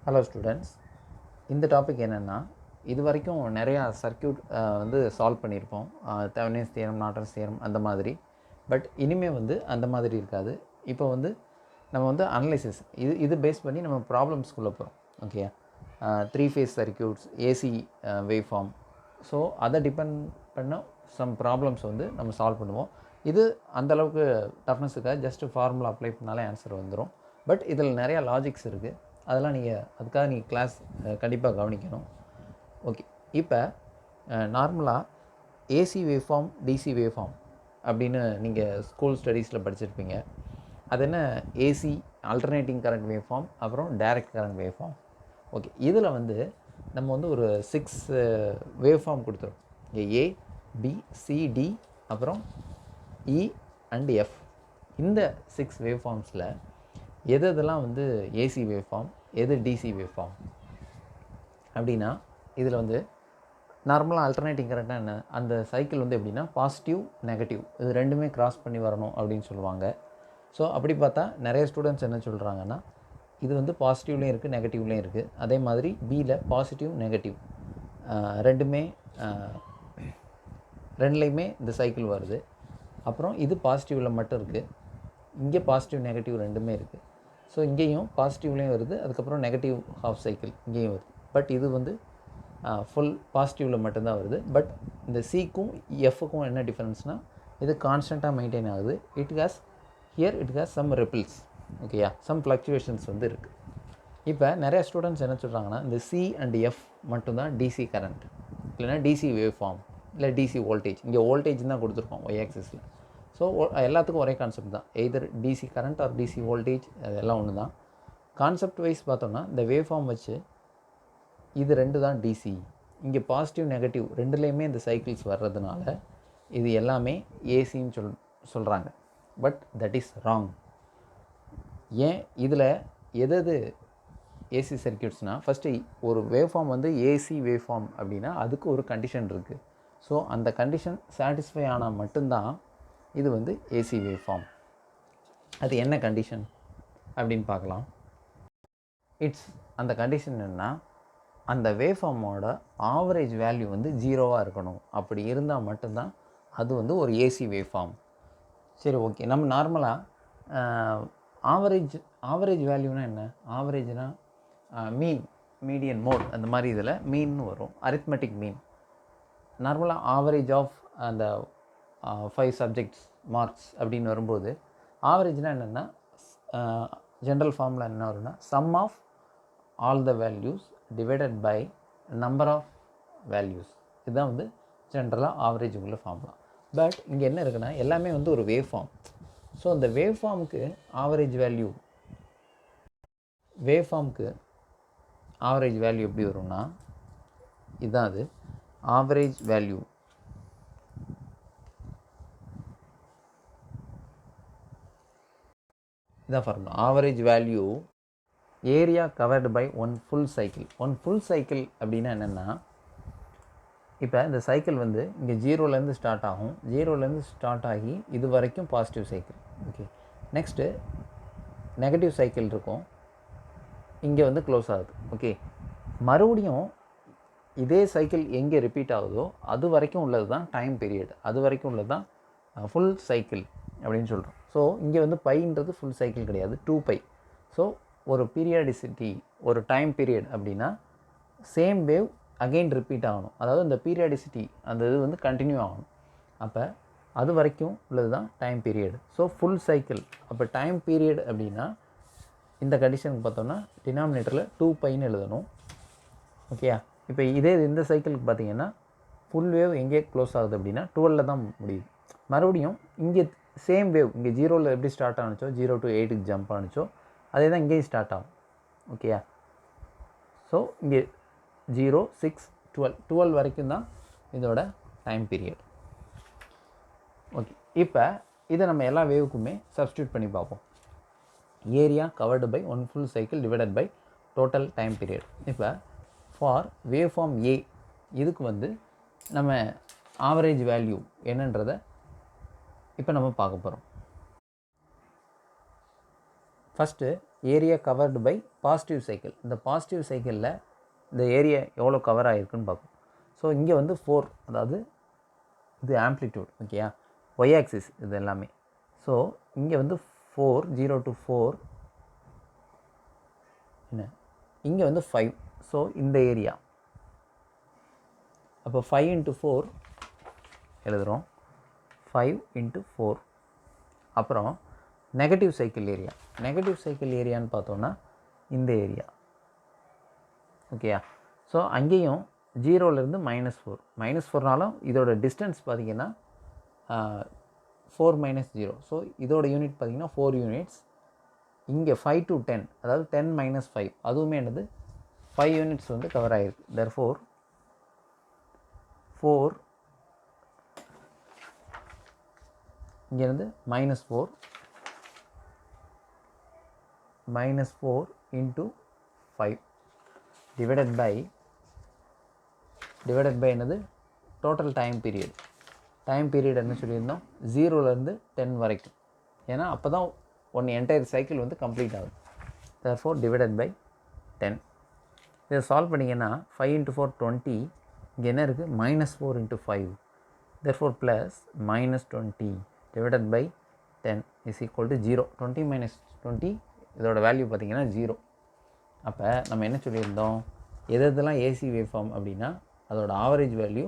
Hello students, இந்த topic என்னென்னா, இது வரைக்கும் நிறையா சர்க்யூட் வந்து சால்வ் பண்ணியிருப்போம். தெவெனின்ஸ் தியரம், நார்ட்டன்ஸ் தியரம் அந்த மாதிரி. பட் இனிமேல் வந்து அந்த மாதிரி இருக்காது. இப்போ வந்து நம்ம வந்து அனலைசிஸ் இது பேஸ் பண்ணி நம்ம ப்ராப்ளம்ஸ்குள்ளே போகிறோம். Okay, 3 phase circuits, AC wave form. So அதை டிபெண்ட் பண்ண சம் ப்ராப்ளம்ஸ் வந்து நம்ம சால்வ் பண்ணுவோம். இது அந்தளவுக்கு டஃப்னஸுக்காக ஜஸ்ட்டு ஃபார்முலா அப்ளை பண்ணாலே ஆன்சர் வந்துடும். பட் இதில் நிறையா லாஜிக்ஸ் இருக்குது. அதெல்லாம் அதுக்காக நீங்கள் கிளாஸ் கண்டிப்பாக கவனிக்கணும். ஓகே, இப்போ நார்மலாக AC wave form, DC wave form அப்படின்னு நீங்கள் ஸ்கூல் ஸ்டடீஸில் படிச்சிருப்பீங்க. அது என்ன? AC alternating current wave form, அப்புறம் direct current wave form. Okay, இதில் வந்து நம்ம வந்து ஒரு 6 வேவ் ஃபார்ம் கொடுத்துருவோம். ஏ, பி, சி, டி, அப்புறம் இ அண்ட் எஃப். இந்த 6 வேவ் ஃபார்ம்ஸில் எதெல்லாம் வந்து ஏசி வேவ் ஃபார்ம், எது டிசி வேவ் ஃபார்ம் அப்படின்னா, இதில் வந்து நார்மலாக ஆல்டர்னேட்டிங் கரண்ட்னா என்ன? அந்த சைக்கிள் வந்து எப்படின்னா பாசிட்டிவ், நெகட்டிவ் இது ரெண்டுமே கிராஸ் பண்ணி வரணும் அப்படின்னு சொல்லுவாங்க. ஸோ அப்படி பார்த்தா நிறைய ஸ்டூடெண்ட்ஸ் என்ன சொல்கிறாங்கன்னா, இது வந்து பாசிட்டிவ்லேயும் இருக்குது, நெகட்டிவ்லேயும் இருக்குது. அதே மாதிரி பியில் பாசிட்டிவ், நெகட்டிவ் ரெண்டுலேயுமே இந்த சைக்கிள் வருது. அப்புறம் இது பாசிட்டிவில் மட்டும் இருக்குது. இங்கே பாசிட்டிவ், நெகட்டிவ் ரெண்டுமே இருக்குது. ஸோ இங்கேயும் பாசிட்டிவ்லேயும் வருது, அதுக்கப்புறம் நெகட்டிவ் ஹாஃப் சைக்கிள் இங்கேயும் வருது. பட் இது வந்து ஃபுல் பாசிட்டிவில் மட்டும்தான் வருது. பட் இந்த சிக்கும் எஃப்க்கும் என்ன டிஃப்ரென்ஸ்னால், இது கான்ஸ்டண்ட்டாக மெயின்டைன் ஆகுது. It has some ripples. ஓகேயா, சம் ஃப்ளக்சுவேஷன்ஸ் வந்து இருக்குது. இப்போ நிறையா ஸ்டூடெண்ட்ஸ் என்ன சொல்கிறாங்கன்னா, இந்த சி அண்ட் எஃப் மட்டும்தான் டிசி கரண்ட், இல்லைனா டிசி வேவ் ஃபார்ம், இல்லை டிசி வோல்டேஜ். இங்கே வோல்டேஜ் தான் கொடுத்துருக்கோம் ஒய் ஆக்சிஸில். ஸோ எல்லாத்துக்கும் ஒரே கான்செப்ட் தான், either DC current or DC voltage, அதெல்லாம் ஒன்று தான். கான்செப்ட் வைஸ் பார்த்தோம்னா இந்த வேவ் ஃபார்ம் வச்சு இது ரெண்டு தான் டிசி. இங்கே பாசிட்டிவ், நெகட்டிவ் ரெண்டுலேயுமே இந்த சைக்கிள்ஸ் வர்றதுனால இது எல்லாமே ஏசின்னு சொல்கிறாங்க. But that is wrong. ஏன் இதில் எது ஏசி சர்க்யூட்ஸ்னால், ஃபஸ்ட்டு ஒரு வேவ் ஃபார்ம் வந்து ஏசி வேவ் ஃபார்ம் அப்படின்னா அதுக்கு ஒரு கண்டிஷன் இருக்குது. ஸோ அந்த கண்டிஷன் சாட்டிஸ்ஃபை ஆனால் மட்டும்தான் இது வந்து ஏசி வேவ் ஃபார்ம். அது என்ன கண்டிஷன் அப்படின்னு பார்க்கலாம். அந்த கண்டிஷன் என்னென்னா, அந்த வேவ் ஃபார்மோட ஆவரேஜ் வேல்யூ வந்து 0வாக இருக்கணும். அப்படி இருந்தால் மட்டும்தான் அது வந்து ஒரு ஏசி வேவ் ஃபார்ம். சரி, ஓகே. நம்ம நார்மலாக ஆவரேஜ் வேல்யூனா என்ன? ஆவரேஜ்னால் மீன், மீடியன், மோட் அந்த மாதிரி இதில் மீன்னு வரும். அரித்மெட்டிக் மீன். நார்மலாக ஆவரேஜ் ஆஃப் அந்த 5 சப்ஜெக்ட்ஸ் மார்க்ஸ் அப்படின்னு வரும்போது ஆவரேஜ்னால் என்னென்னா, ஜென்ரல் ஃபார்முலா என்ன வரும்னா, sum of all the values divided by number of values. இதுதான் வந்து ஜென்ரலாக ஆவரேஜ் உள்ள ஃபார்முலா. பட் இங்கே என்ன இருக்குன்னா, எல்லாமே வந்து ஒரு வேவ் ஃபார்ம். ஸோ அந்த வேவ் ஃபார்முக்கு ஆவரேஜ் வேல்யூ எப்படி வரும்னா, இதுதான் அது ஆவரேஜ் வேல்யூ. இதான் formula. Average value area covered by one full cycle. One full cycle அப்படின்னா என்னென்னா, இப்போ இந்த சைக்கிள் வந்து இங்கே 0லேருந்து ஸ்டார்ட் ஆகும். 0லேருந்து ஸ்டார்ட் ஆகி இது வரைக்கும் positive cycle. Okay, next negative cycle இருக்கும், இங்கே வந்து க்ளோஸ் ஆகுது. ஓகே, மறுபடியும் இதே சைக்கிள் எங்கே ரிப்பீட் ஆகுதோ அது வரைக்கும் உள்ளது தான் டைம் பீரியட். அது வரைக்கும் உள்ளது தான் ஃபுல் சைக்கிள் அப்படின்னு சொல்கிறோம். ஸோ இங்கே வந்து பைன்றது ஃபுல் சைக்கிள் கிடையாது, 2π. ஸோ ஒரு பீரியாடிசிட்டி, ஒரு டைம் பீரியட் அப்படின்னா சேம் வேவ் அகெயின் ரிப்பீட் ஆகணும். அதாவது இந்த பீரியாடிசிட்டி அந்த இது வந்து கண்டினியூ ஆகணும். அப்போ அது வரைக்கும் உள்ளது தான் time period. So full cycle. அப்போ டைம் பீரியட் அப்படின்னா இந்த கண்டிஷனுக்கு பார்த்தோம்னா டினாமினேட்டரில் 2πன்னு எழுதணும். ஓகேயா, இப்போ இந்த சைக்கிளுக்கு பார்த்தீங்கன்னா ஃபுல் வேவ் எங்கே க்ளோஸ் ஆகுது அப்படின்னா 12ல் தான் முடியுது. மறுபடியும் இங்கே சேம் வேவ் இங்கே 0ல் எப்படி ஸ்டார்ட் ஆனிச்சோ, 0 to 8க்கு ஜம்ப் ஆனிச்சோ, அதே தான் இங்கேயும் ஸ்டார்ட் ஆகும். ஓகேயா, ஸோ இங்கே 0, 6, 12 வரைக்கும் தான் இதோட டைம் பீரியட். ஓகே, இப்போ இதை நம்ம எல்லா வேவுக்குமே சப்ஸ்டியூட் பண்ணி பார்ப்போம். Area covered by one full cycle divided by total time period. இப்போ ஃபார் வேவ் ஃபார்ம் ஏ இதுக்கு வந்து நம்ம ஆவரேஜ் வேல்யூ என்னன்றதை இப்போ நம்ம பார்க்க போகிறோம். First area covered by positive cycle. இந்த பாசிட்டிவ் சைக்கிளில் இந்த ஏரியா எவ்வளோ கவர் ஆகிருக்குன்னு பார்க்கும். ஸோ இங்கே வந்து 4, அதாவது இது ஆம்ப்ளிடியூட், ஓகேயா, ஒய் ஆக்சிஸ் இது எல்லாமே. ஸோ இங்கே வந்து 4, 0 to 4 என்ன, இங்கே வந்து 5. ஸோ இந்த ஏரியா அப்போ 5 into 4 எழுதுகிறோம், 5 into 4. அப்புறம் negative cycle area. Negative cycle ஏரியான்னு பார்த்தோன்னா இந்த ஏரியா, ஓகேயா. ஸோ அங்கேயும் 0லேருந்து -4. -4நாலும் இதோட டிஸ்டன்ஸ் பார்த்திங்கன்னா 4 - 0. ஸோ இதோட யூனிட் பார்த்திங்கன்னா 4 யூனிட்ஸ். இங்கே 5 to 10, அதாவது 10 - 5, அதுவுமே என்னது 5 யூனிட்ஸ் வந்து கவர் ஆகிருக்கு. therefore 4 இங்கேருந்து -4 into 5 divided by என்னது total time period. Time period என்ன சொல்லியிருந்தோம், 0லேருந்து 10 வரைக்கும். ஏன்னா அப்போ தான் ஒன் என்டையர் சைக்கிள் வந்து கம்ப்ளீட் ஆகுது. therefore divided by 10. இதை சால்வ் பண்ணிங்கன்னா 5 into 4 20. இங்கே என்ன இருக்குது, -4 into 5. therefore plus -20 divided by 10 is equal to 0. 20 minus 20 இதோட வேல்யூ பார்த்திங்கன்னா 0. அப்போ நம்ம என்ன சொல்லியிருந்தோம், எதெல்லாம் ஏசி வேவ் ஃபார்ம் அப்படின்னா அதோட ஆவரேஜ் வேல்யூ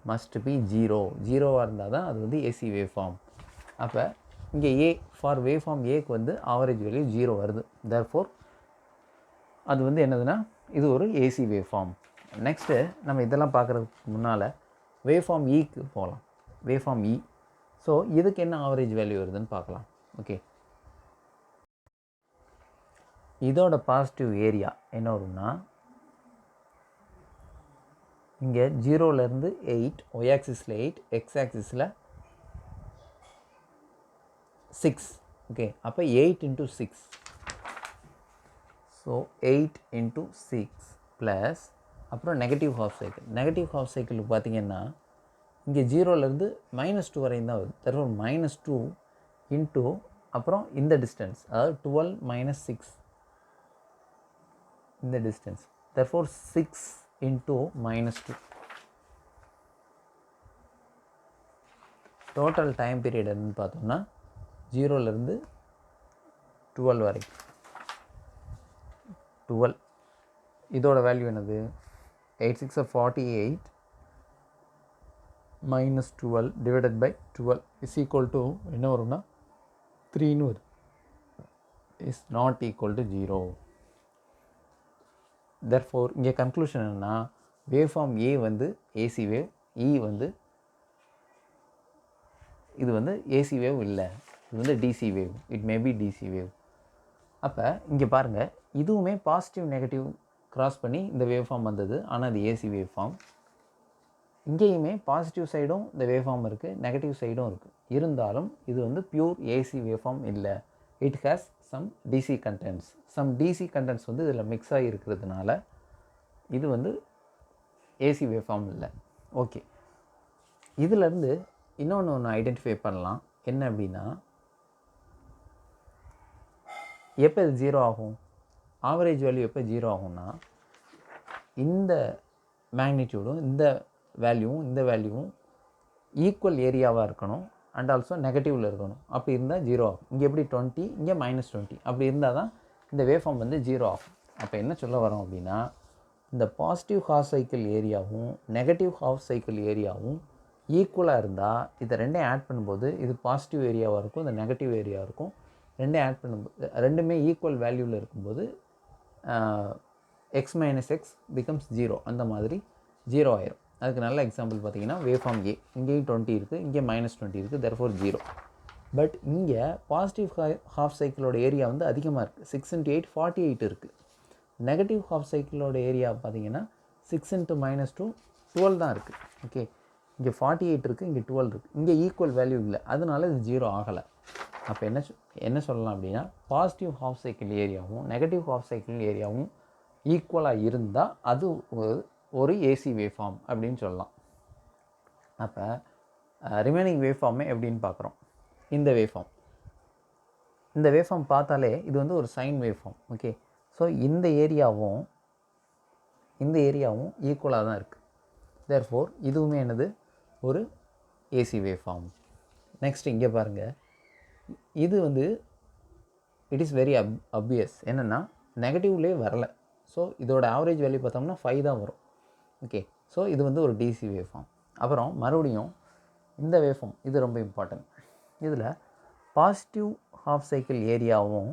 மஸ்ட் பி 0. 0வாக இருந்தால் தான் அது வந்து ஏசி வேவ் ஃபார்ம். அப்போ இங்கே ஏ ஃபார் வேவ் ஃபார்ம் ஏக்கு வந்து ஆவரேஜ் வேல்யூ 0 வருது. therefore அது வந்து என்னதுன்னா இது ஒரு ஏசி வேவ் ஃபார்ம். நெக்ஸ்ட்டு நம்ம இதெல்லாம் பார்க்குறதுக்கு முன்னால் வேவ் ஃபார்ம் ஈக்கு போகலாம். வேவ் ஃபார்ம் இ. ஸோ இதுக்கு என்ன ஆவரேஜ் வேல்யூ வருதுன்னு பார்க்கலாம். ஓகே, இதோட பாசிட்டிவ் ஏரியா என்ன வரும்னா இங்கே 0லேருந்து 8, ஒய் ஆக்சிஸில் 8, எக்ஸ் ஆக்சிஸில் 6. ஓகே, அப்போ 8 into 6. ஸோ 8 into 6 ப்ளஸ் அப்புறம் negative half cycle. Negative half சைக்கிளுக்கு பார்த்திங்கன்னா இங்கே 0லேருந்து -2 வரையும் தான் வருது. therefore -2 into அப்புறம் இந்த டிஸ்டன்ஸ், அதாவது 12 - 6 இந்த distance. therefore 6 into -2. Total time period என்னன்னு பார்த்தோம்னா 0லேருந்து 12 வரைக்கும் 12. இதோட வேல்யூ என்னது, 8 6 48 -12 divided by 12 is equal to என்ன வரும்னா 3ன்னு வரும். is not equal to 0. therefore இங்கே கன்க்ளூஷன் என்னன்னா வேவ் ஃபார்ம் ஏ வந்து ஏசி வேவ், இ வந்து இது வந்து ஏசி வேவ் இல்லை, இது வந்து DC wave. It may be DC wave. அப்போ இங்கே பாருங்கள், இதுவுமே பாசிட்டிவ் நெகட்டிவ் க்ராஸ் பண்ணி இந்த வேவ் ஃபார்ம் வந்தது. ஆனால் அது ஏசி வேவ் ஃபார்ம். இங்கேயுமே பாசிட்டிவ் சைடும் இந்த வேவ் ஃபார்ம் இருக்குது, நெகட்டிவ் சைடும் இருக்குது. இருந்தாலும் இது வந்து பியூர் ஏசி வேவ் ஃபார்ம் இல்லை. It has some DC contents. Some DC contents வந்து இதில் மிக்ஸ் ஆகி இருக்கிறதுனால இது வந்து ஏசி வேவ் ஃபார்ம் இல்லை. ஓகே, இதிலேருந்து ஒன்று ஐடென்டிஃபை பண்ணலாம். என்ன அப்படின்னா, எப்போ இது 0 ஆகும், ஆவரேஜ் வேல்யூ எப்போ 0 ஆகும்னா இந்த மேக்னிடியூடும் இந்த வேல்யூவும் ஈக்குவல் ஏரியாவாக இருக்கணும் அண்ட் ஆல்சோ நெகட்டிவில் இருக்கணும். அப்படி இருந்தால் 0 ஆகும். இங்கே எப்படி 20, இங்கே -20, அப்படி இருந்தால் தான் இந்த வேவ் ஃபார்ம் வந்து 0 ஆகும். அப்போ என்ன சொல்ல வரோம் அப்படின்னா, இந்த பாசிட்டிவ் ஹாஃப் சைக்கிள் ஏரியாவும் நெகட்டிவ் ஹாஃப் சைக்கிள் ஏரியாவும் ஈக்குவலாக இருந்தால் இதை ரெண்டையும் ஆட் பண்ணும்போது இது பாசிட்டிவ் ஏரியாவாக இருக்கும், இந்த நெகட்டிவ் ஏரியா இருக்கும். ரெண்டையும் ஆட் பண்ணும்போது ரெண்டுமே ஈக்குவல் வேல்யூவில் இருக்கும்போது x - x becomes 0. அந்த மாதிரி 0 ஆயிரும். அதுக்கு நல்ல எக்ஸாம்பிள் பார்த்தீங்கன்னா வேவ் ஃபார்ம் ஏ. இங்கேயும் 20 இருக்குது, இங்கே -20 இருக்குது, therefore 0. பட் இங்கே பாசிட்டிவ் ஹாஃப் சைக்கிளோட ஏரியா வந்து அதிகமாக இருக்குது. 6 × 8 48 இருக்குது. நெகட்டிவ் ஹாஃப் சைக்கிளோட ஏரியா பார்த்தீங்கன்னா 6 × -2 12 தான் இருக்குது. ஓகே, இங்கே 48 இருக்குது, இங்கே 12 இருக்குது. இங்கே ஈக்குவல் வேல்யூ இல்லை, அதனால இது 0 ஆகலை. அப்போ என்ன சொல்லலாம் அப்படின்னா, பாசிட்டிவ் ஹாஃப் சைக்கிள் ஏரியாவும் நெகட்டிவ் ஹாஃப் சைக்கிள் ஏரியாவும் ஈக்குவலாக இருந்தால் அது ஒரு ஏசி வேவ் ஃபார்ம் அப்படின்னு சொல்லலாம். அப்போ ரிமைனிங் வேவ் ஃபார்மே எப்படின்னு பார்க்குறோம். இந்த வேவ் ஃபார்ம் இந்த வேவ்ஃபார்ம் பார்த்தாலே இது வந்து ஒரு சைன் வேவ்ஃபார்ம். ஓகே, ஸோ இந்த ஏரியாவும் ஈக்குவலாக தான் இருக்குது. தேர்ஃபோர் இதுவுமே என்னது, ஒரு ஏசி வேவ்ஃபார்ம். நெக்ஸ்ட் இங்கே பாருங்கள், இது வந்து இட் இஸ் வெரி அப்வியஸ். என்னென்னா நெகட்டிவ்லேயே வரலை. ஸோ இதோட ஆவரேஜ் வேல்யூ பார்த்தோம்னா 5 தான் வரும். ஓகே, ஸோ இது வந்து ஒரு டிசி வேவ்ஃபார்ம். அப்புறம் மறுபடியும் இந்த வேவ்ஃபார்ம் இது ரொம்ப இம்பார்ட்டன்ட். இதில் பாசிட்டிவ் ஹாஃப் சைக்கிள் ஏரியாவும்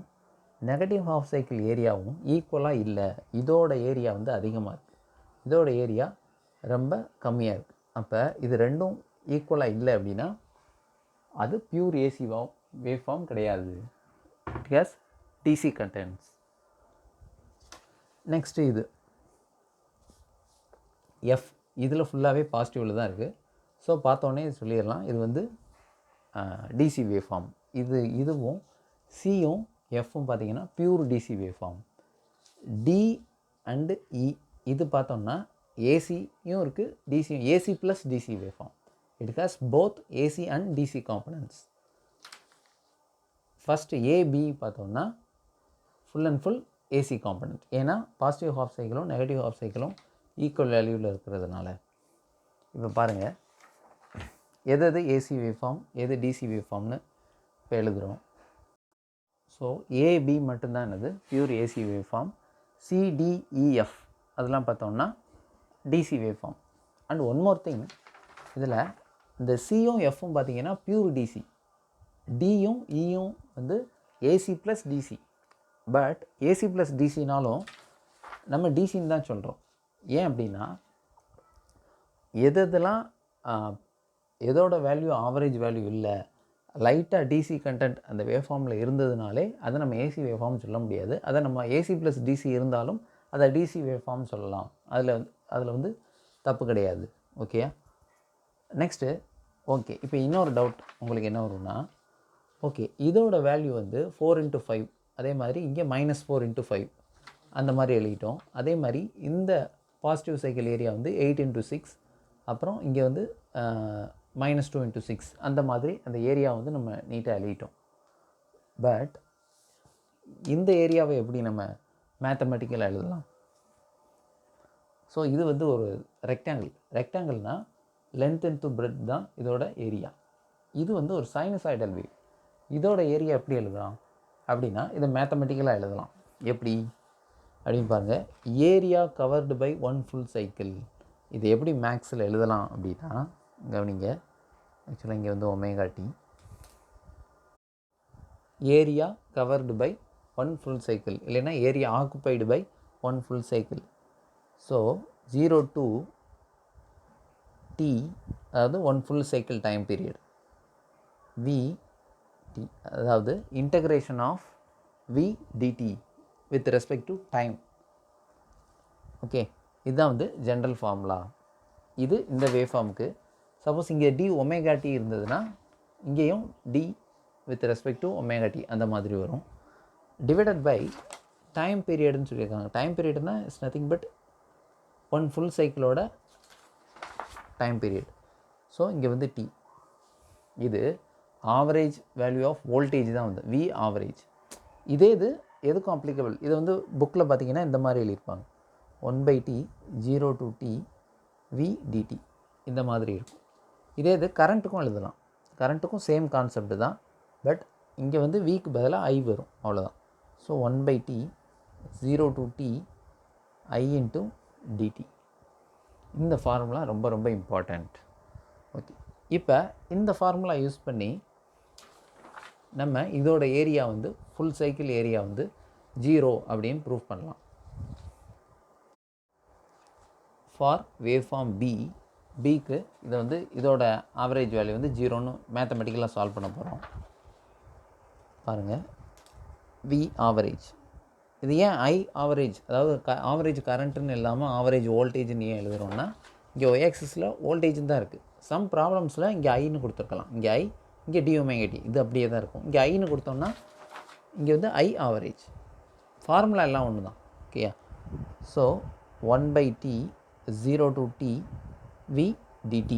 நெகட்டிவ் ஹாஃப் சைக்கிள் ஏரியாவும் ஈக்குவலாக இல்லை. இதோட ஏரியா வந்து அதிகமாக இருக்குது, இதோட ஏரியா ரொம்ப கம்மியாக இருக்குது. அப்போ இது ரெண்டும் ஈக்குவலாக இல்லை அப்படின்னா அது பியூர் ஏசி வேவ்ஃபார்ம் கிடையாது. It has DC contents. Next இது எஃப், இதில் ஃபுல்லாகவே பாசிட்டிவில் தான் இருக்குது. ஸோ பார்த்தோன்னே சொல்லிடலாம் இது வந்து டிசி வேவ்ஃபார்ம். இதுவும் சியும் எஃப்பும் பார்த்திங்கன்னா pure DC waveform. D and E இது பார்த்தோம்னா ஏசியும் இருக்குது, டிசியும். AC plus DC waveform. It has both AC and DC components. First AB பார்த்தோம்னா full and full AC component. ஏன்னா பாசிட்டிவ் ஹாஃப் சைக்கிளும் நெகட்டிவ் ஹாஃப் சைக்கிளும் ஈக்குவல் வேல்யூவில் இருக்கிறதுனால. இப்போ பாருங்கள், எது ஏசி வேவ்ஃபார்ம் எது டிசி வேவ்ஃபார்ம்னு இப்போ எழுதுகிறோம். ஸோ ஏபி மட்டும்தான் என்னது பியூர் ஏசி வேவ்ஃபார்ம். சிடிஇஎஃப் அதெல்லாம் பார்த்தோம்னா DC waveform. And one more thing, இதில் இந்த சியும் எஃப்பும் பார்த்தீங்கன்னா பியூர் டிசி, டியும் இயும் வந்து AC plus DC. But AC plus டிசினாலும் நம்ம டிசின்னு தான் சொல்கிறோம். ஏன் அப்படின்னா எதெல்லாம் எதோட வேல்யூ ஆவரேஜ் வேல்யூ இல்லை, லைட்டாக டிசி கண்டென்ட் அந்த வேவ்ஃபார்மில் இருந்ததுனாலே அதை நம்ம ஏசி வேவ்ஃபார்ம் சொல்ல முடியாது. அதை நம்ம ஏசி ப்ளஸ் டிசி இருந்தாலும் அதை டிசி வேவ்ஃபார்ம் சொல்லலாம். அதில் வந்து தப்பு கிடையாது. ஓகேயா? நெக்ஸ்ட்டு ஓகே, இப்போ இன்னொரு டவுட் உங்களுக்கு என்ன வரும்னா, ஓகே இதோட வேல்யூ வந்து 4x5, அதே மாதிரி இங்கே -4x5 அந்த மாதிரி எழுதிட்டோம். அதே மாதிரி இந்த பாசிட்டிவ் சைக்கிள் ஏரியா வந்து 8x6, அப்புறம் இங்கே வந்து -2x6 அந்த மாதிரி அந்த ஏரியா வந்து நம்ம நீட்டாக எழுதிட்டோம். பட் இந்த ஏரியாவை எப்படி நம்ம மேத்தமெட்டிக்கலாக எழுதலாம்? ஸோ இது வந்து ஒரு ரெக்டாங்கிள்னால் லென்த் இன்ட்டு பிரெட் தான் இதோட ஏரியா. இது வந்து ஒரு சைனசாய்டல் வேவ். இதோட ஏரியா எப்படி எழுதலாம் அப்படின்னா இதை மேத்தமெட்டிக்கலாக எழுதலாம். எப்படி அப்படின்னு பாருங்கள், area covered by 1 full cycle. இது எப்படி மேக்ஸில் எழுதலாம் அப்படின்னா கவனிங்க. ஆக்சுவலாக இங்கே வந்து ω t, area covered by 1 full cycle, இல்லைன்னா area occupied by 1 full cycle. So 0 to t, அதாவது 1 full cycle time period, v t, அதாவது integration of v dt with respect to time. Okay, இதுதான் வந்து ஜென்ரல் ஃபார்முலா. இது இந்த wave ஃபார்முக்கு. Suppose இங்கே dωt இருந்ததுன்னா இங்கேயும் d with respect to ω t அந்த மாதிரி வரும். டிவைடட் பை டைம் பீரியட்னு சொல்லியிருக்காங்க. டைம் பீரியட்னா இட்ஸ் நத்திங் பட் 1 ஃபுல் சைக்கிளோட டைம் பீரியட். ஸோ இங்கே வந்து t, இது ஆவரேஜ் வேல்யூ ஆஃப் வோல்டேஜ் தான் வந்து v ஆவரேஜ். இது எதுக்கும் அப்ளிகபிள். இது வந்து புக்கில் பார்த்தீங்கன்னா இந்த மாதிரி எழுதியிருப்பாங்க, 1/t 0 to t v dt இந்த மாதிரி இருக்கும். இது கரண்ட்டுக்கும் எழுதலாம். கரண்ட்டுக்கும் சேம் கான்செப்ட் தான். பட் இங்கே வந்து விக்கு பதிலாக i வரும், அவ்வளோதான். So 1/t 0 to t i into dt. இந்த ஃபார்முலா ரொம்ப ரொம்ப இம்பார்ட்டண்ட். ஓகே, இப்போ இந்த ஃபார்முலா யூஸ் பண்ணி நம்ம இதோட ஏரியா வந்து ஃபுல் சைக்கிள் ஏரியா வந்து 0 அப்படின்னு ப்ரூவ் பண்ணலாம். ஃபார் வேவ் ஃபார்ம் பிக்கு இதை வந்து இதோட ஆவரேஜ் வேல்யூ வந்து 0ன்னு மேத்தமெட்டிக்கலாக சால்வ் பண்ண போகிறோம். பாருங்கள், வி ஆவரேஜ். இது ஏன் ஐ ஆவரேஜ், அதாவது ஆவரேஜ் கரண்ட்டுன்னு இல்லாமல் ஆவரேஜ் வோல்டேஜ்னு ஏன் எழுதுகிறோம்னா, இங்கே ஒய்ஆக்சிஸில் வோல்டேஜ் தான் இருக்குது. சம் ப்ராப்ளம்ஸில் இங்கே ஐன்னு கொடுத்துருக்கலாம். இங்கே ஐ, இங்கே dωt, இது அப்படியே தான் இருக்கும். இங்கே ஐன்னு கொடுத்தோம்னா இங்கே வந்து ஐ ஆவரேஜ். ஃபார்முலா எல்லாம் ஒன்று தான். ஓகேயா? So 1/t 0 to t v dt.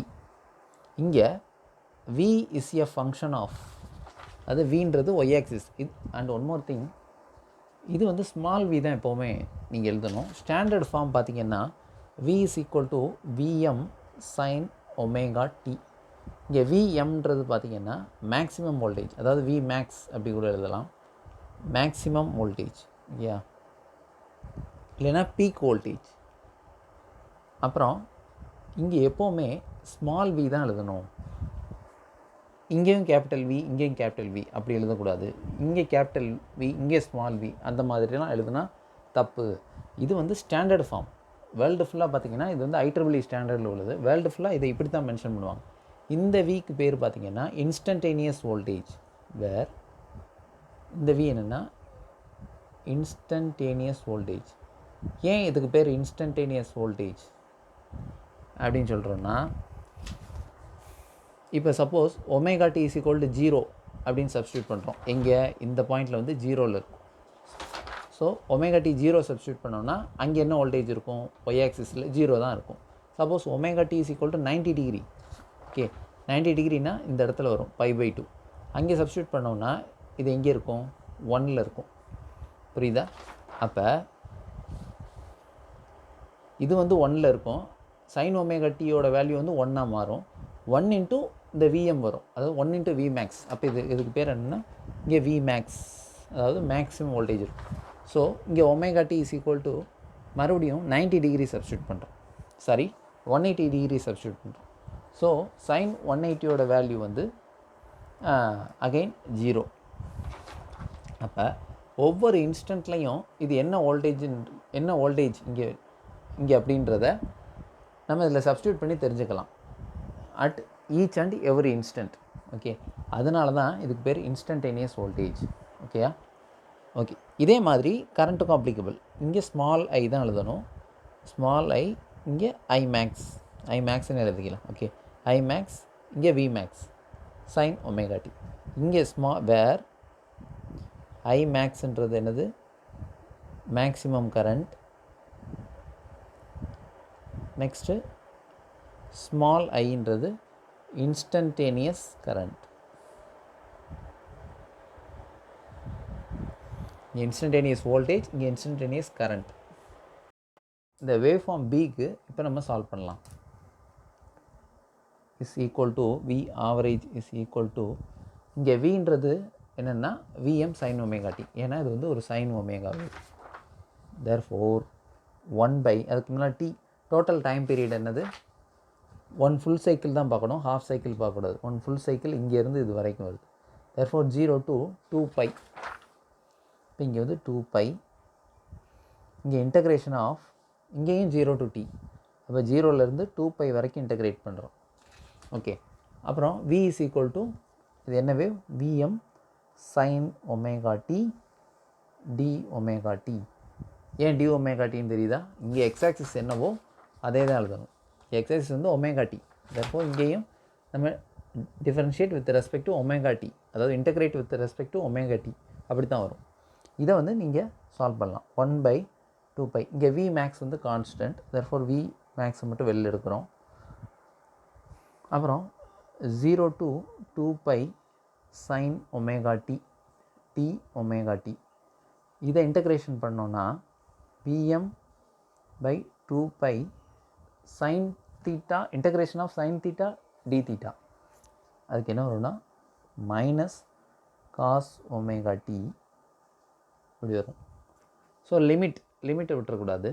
இங்கே v is a function of அது வின்றது ஒய் ஆக்சிஸ். இது அண்ட் ஒன் மோர் திங், இது வந்து ஸ்மால் வி தான் எப்போவுமே நீங்கள் எழுதணும். ஸ்டாண்டர்ட் ஃபார்ம் பார்த்தீங்கன்னா V is equal to VM sine omega T. இங்கே விஎம்ன்றது பார்த்தீங்கன்னா மேக்ஸிமம் வோல்டேஜ், அதாவது வி மேக்ஸ் அப்படி கூட எழுதலாம், மேக்ஸிமம் வோல்டேஜ் இல்லையா, இல்லைன்னா பீக் வோல்டேஜ். அப்புறம் இங்கே எப்போவுமே ஸ்மால் வி தான் எழுதணும். இங்கேயும் கேபிட்டல் வி, இங்கேயும் கேபிட்டல் வி அப்படி எழுதக்கூடாது. இங்கே கேபிட்டல் வி, இங்கே ஸ்மால் வி, அந்த மாதிரிலாம் எழுதுனா தப்பு. இது வந்து ஸ்டாண்டர்ட் ஃபார்ம். வேர்ல்டு ஃபுல்லாக பார்த்திங்கன்னா இது வந்து IEEE ஸ்டாண்டர்டில் உள்ளது. வேர்ல்டு ஃபுல்லாக இதை இப்படி தான் மென்ஷன் பண்ணுவாங்க. இந்த விக்கு பேர் பார்த்திங்கன்னா இன்ஸ்டன்டேனியஸ் வோல்டேஜ். வேர் இந்த வி என்னென்னா இன்ஸ்டன்டேனியஸ் வோல்டேஜ். ஏன் இதுக்கு பேர் இன்ஸ்டன்டேனியஸ் வோல்டேஜ் அப்படின்னு சொல்கிறோன்னா, இப்போ suppose omega T is equal to 0 அப்படின்னு சப்ஸ்டியூட் பண்ணுறோம். எங்கே இந்த பாயிண்டில் வந்து 0ல் இருக்கும். ஸோ ஒமேகா டி 0 சப்ஸ்டியூட் பண்ணோம்னா அங்கே என்ன வோல்டேஜ் இருக்கும், ஒய் ஆக்சிஸில் 0 தான் இருக்கும். Suppose omega T is equal to 90 degree, okay 90 டிகிரினா இந்த இடத்துல வரும் π/2. அங்கே சப்ஸ்டியூட் பண்ணோம்னா இது எங்கே இருக்கும், 1ல் இருக்கும். புரியுதா? அப்போ இது வந்து 1ல் இருக்கும். சைன் ஒமேகா டியோட வேல்யூ வந்து 1ஆக மாறும். 1 இன்ட்டு இந்த விஎம் வரும், அதாவது 1 இன்ட்டு வி மேக்ஸ். அப்போ இதுக்கு பேர் என்னென்னா இங்கே வி மேக்ஸ், அதாவது மேக்ஸிமம் வோல்டேஜ் இருக்கும். ஸோ இங்கே omega T is equal to மறுபடியும் 90 டிகிரி சப்ஸ்டியூட் பண்ணுறோம், சாரி 180 டிகிரி சப்ஸ்டியூட் பண்ணுறோம். ஸோ சைன் 180யோட வேல்யூ வந்து அகைன் 0. அப்போ ஒவ்வொரு இன்ஸ்டன்ட்லையும் இது என்ன வோல்டேஜ் இங்கே அப்படின்றத நம்ம இதில் சப்ஸ்டியூட் பண்ணி தெரிஞ்சுக்கலாம் at each and every instant. Okay, அதனால தான் இதுக்கு பேர் இன்ஸ்டன்டேனியஸ் வோல்டேஜ். ஓகேயா? ஓகே, இதே மாதிரி கரண்ட்டுக்கும் அப்ளிகபிள். இங்கே ஸ்மால் ஐ தான் எழுதணும், ஸ்மால் ஐ, இங்கே ஐ மேக்ஸ்ன்னு எழுதிக்கலாம். ஓகே, ஐ மேக்ஸ், இங்கே V max sine omega T. இங்கே வேர் ஐ மேக்ஸ்ன்றது என்னது, மேக்ஸிமம் கரண்ட். நெக்ஸ்ட்டு ஸ்மால் ஐன்றது இன்ஸ்டன்டேனியஸ் கரண்ட். இங்கே இன்ஸ்டன்டேனியஸ் வோல்டேஜ், இங்கே இன்ஸ்டன்டேனியஸ் கரண்ட். இந்த வேவ் ஃபார்ம் பிக்கு இப்போ நம்ம சால்வ் பண்ணலாம். Is equal to V average is equal to, இங்கே வின்றது என்னென்னா விஎம் சைன் ஒமேகா டி. ஏன்னா இது வந்து ஒரு சைன் ஒமேகா வேவ். தேர்ஃபோர் 1/, அதுக்கு முன்னாடி டி டோட்டல் டைம் பீரியட் என்னது, 1 ஃபுல் சைக்கிள் தான் பார்க்கணும், ஹாஃப் சைக்கிள் பார்க்கக்கூடாது. 1 ஃபுல் சைக்கிள் இங்கேருந்து இது வரைக்கும் வருது. Therefore 0 to 2π. இப்போ இங்கே வந்து 2π, இங்கே இன்டகிரேஷன் ஆஃப், இங்கேயும் 0 to t. அப்போ 0லேருந்து 2π வரைக்கும் இன்டகிரேட் பண்ணுறோம். ஓகே, அப்புறம் v இஸ் ஈக்குவல் டு, இது என்ன wave, vm sine omega T D omega T. ஏன் டி ஒமேகா டின்னு தெரியுதா? இங்கே எக்ஸ் ஆக்சிஸ் என்னவோ அதே தான் எழுதணும். எக்ஸ் ஆக்சிஸ் வந்து ஒமேகா டி. தற்போது இங்கேயும் நம்ம differentiate with respect to omega T, அதாவது integrate with respect to omega T, அப்படி தான் வரும். இதை வந்து நீங்கள் சால்வ் பண்ணலாம். 1/2π. இங்கே வி மேக்ஸ் வந்து கான்ஸ்டன்ட், தற்போது வி மேக்ஸை மட்டும் வெளில எடுக்கிறோம். அப்புறம் 0 to 2π sine omega T D omega T. இதை இன்டகிரேஷன் பண்ணோன்னா Vm/2π sin theta, integration of sine theta D theta. அதுக்கு என்ன வரும்னா மைனஸ் காஸ் ஒமேகா டி இப்படி வரும். ஸோ லிமிட்டை விட்டுறக்கூடாது.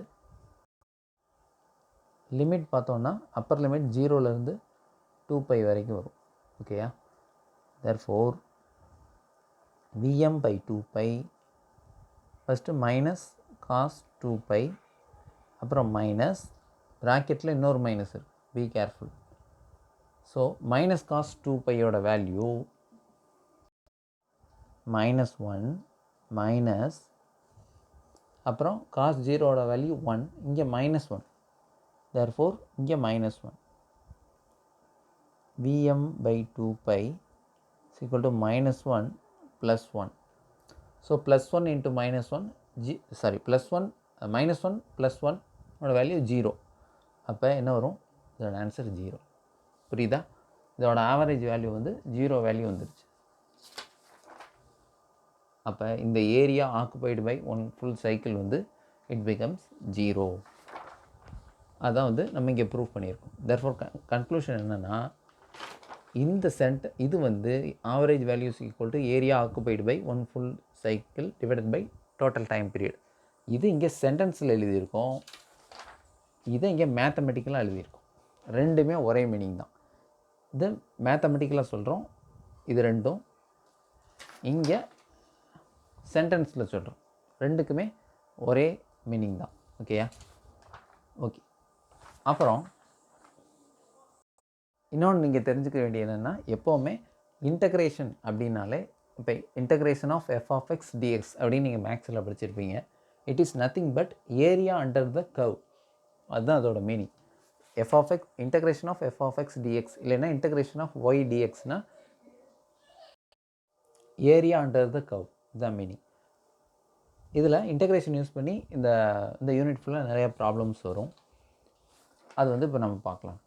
லிமிட் பார்த்தோன்னா அப்பர் லிமிட் 0லேருந்து 2π வரைக்கும் வரும். ஓகேயா? Therefore Vm/2π first minus cos 2π, அப்புறம் மைனஸ் ப்ராக்கெட்டில் இன்னொரு மைனஸ் இருக்குது, be careful. So minus cos 2πயோட வேல்யூ -1 மைனஸ், அப்புறம் காஸ் 0ஓட வேல்யூ 1, இங்கே -1, தேர்ஃபோர் இங்கே -1. Vm/2π is equal to -1 + 1. So +1 into -1, +1 + 1 ஓட வேல்யூ 0. அப்போ என்ன வரும், இதோட ஆன்சர் 0. புரியுதா? இதோட ஆவரேஜ் வேல்யூ வந்து 0 வேல்யூ வந்துருச்சு. அப்போ இந்த area occupied by one full cycle வந்து இட் பிகம்ஸ் 0. அதான் வந்து நம்ம இங்கே ப்ரூவ் பண்ணியிருக்கோம். தேர்ஃபோர் கன்க்ளூஷன் என்னென்னா, இந்த இது வந்து average values equal to area occupied by one full cycle divided by total time period. இது இங்கே சென்டென்ஸில் எழுதியிருக்கோம், இதை இங்கே மேத்தமெட்டிக்கலாக எழுதியிருக்கோம். ரெண்டுமே ஒரே மீனிங் தான். இது மேத்தமெட்டிக்கலாக சொல்கிறோம், இது ரெண்டும் இங்கே சென்டென்ஸில் சொல்கிறோம். ரெண்டுக்குமே ஒரே மீனிங் தான். ஓகேயா? ஓகே. அப்புறம் இன்னொன்று நீங்கள் தெரிஞ்சுக்க வேண்டியது என்னென்னா, எப்போவுமே இன்டகிரேஷன் அப்படின்னாலே, இப்போ integration of F of X dx அப்படின்னு நீங்கள் மேக்ஸில் படிச்சிருப்பீங்க. It is nothing but area under the curve. அதுதான் அதோட meaning. F of X, integration of F of X dx இல்லைன்னா இன்டகிரேஷன் ஆஃப் ஒய் டிஎக்ஸ்னா ஏரியா அண்டர் த கர்வ், இதுதான் meaning. இதில் இன்டகிரேஷன் யூஸ் பண்ணி இந்த யூனிட் ஃபுல்லாக நிறைய ப்ராப்ளம்ஸ் வரும். அது வந்து இப்போ நம்ம பார்க்கலாம்.